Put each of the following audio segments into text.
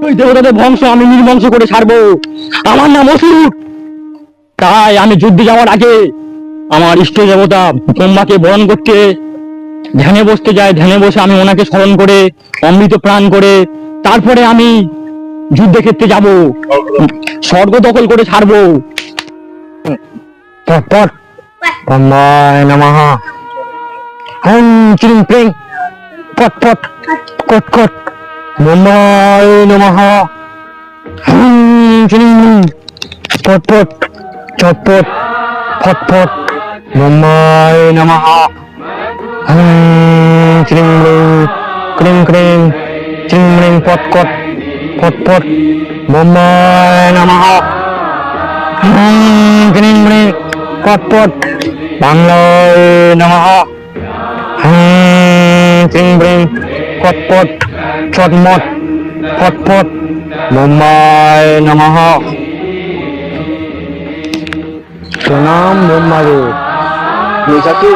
ওই দেবতাদের বংশ আমি নির্বংশ করে ছাড়বো। আমার নাম অসুর। তাই আমি যুদ্ধে যাওয়ার আগে আমার ইষ্ট দেবতা ব্রহ্মাকে বরণ করতে ধ্যানে বসতে যাই। ধ্যানে বসে আমি ওনাকে স্মরণ করে অমৃত প্রাণ করে তারপরে আমি যুদ্ধক্ষেত্রে যাব, স্বর্গ দখল করে ছাড়বো। পট পট ব্রহ্মায় নমঃ। হুম চিং প্রিং পট পট কট কট ব্রহ্মায় নমঃ। হুম চিং পট পট চটপট ফটফট ব্রহ্মায় নমঃ। হুম চিং ক্রিং ক্রিং চিং রিং পট কট ফটফট ব্রহ্মায় নমঃ। হুম চিং রিং পট পট বাংলায় নমঃ। হুম চিং রিং পট পট চটমট ফটফট ব্রহ্মায় নমঃ। প্রণাম ব্রহ্মাদেব। চাচু,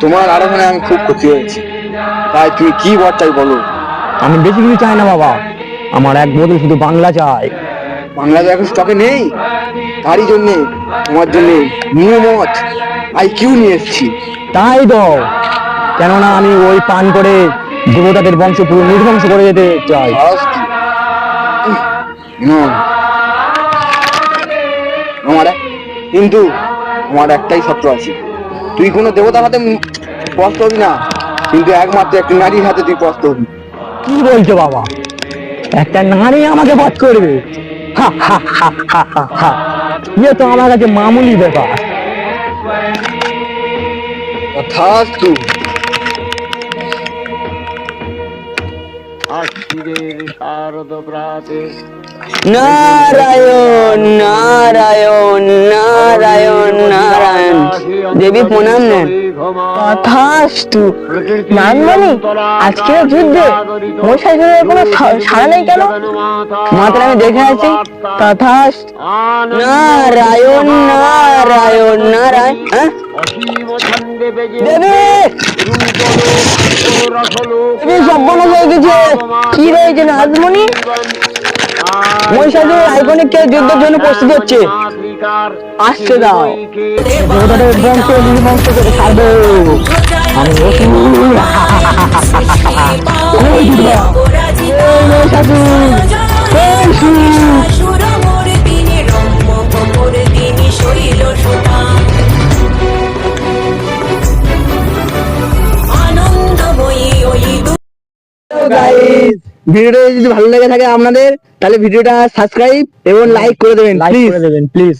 তোমার আরাধনায় আমি খুব খুশি হয়েছি। তাই তুমি কি বর চাই বলো? আমি বেশি কিছু চাই না বাবা, আমার এক বোতল শুধু বাংলা চাই। বাংলা তো এখন স্টকে নেই, তারই জন্যে তোমার জন্যে নিউ মত IQ নিয়ে এসেছি। তাই দাও, কেননা আমি ওই পান করে দেবতাদের বংশ পুরো নির্বংশ করে যেতে চাই। সাহস কি? নাও। কিন্তু আমার একটাই শর্ত আছে, তুই কোনো দেবতার হাতে পস্ত হবি না, কিন্তু একমাত্র একটি নারীর হাতে তুই পস্ত হবি। কি বলছো বাবা, একটা নারী আমাকে বধ করবে? হা হা হা হা হা হা, ইয়ে তো আমার কাছে মামুলি ব্যাপার। তথাস্তু। নারায়ণ নারায়ণ নারায়ণ নারায়ণ। দেবী প্রণাম নেন। তথাস্তু। নানমণি, আজকের যুদ্ধে মহিষাসুরের কোনো সাড়া নেই কেন? মাত্র আমি দেখে আছি। তথাস্তু। নারায়ণ নারায়ণ নারায়ণ। দেবী দেবী সর্বনাশ হয়ে গেছে। কি রয়েছে নাথমণি? মহিষাসুর আইকনিককে যুদ্ধের জন্য প্রস্তুত হচ্ছে, আসতে দাও। দেবতাদের বংশ নির্বংশ করে ছাড়বো আমি অসুর। ওই দুর্গা, ওই মহিষাসুর, ওই শিব। ভিডিওটা যদি ভালো লেগে থাকে আপনাদের, তাহলে ভিডিওটা সাবস্ক্রাইব এবং লাইক করে দেবেন লাইক প্লিজ। করে দেবেন প্লিজ।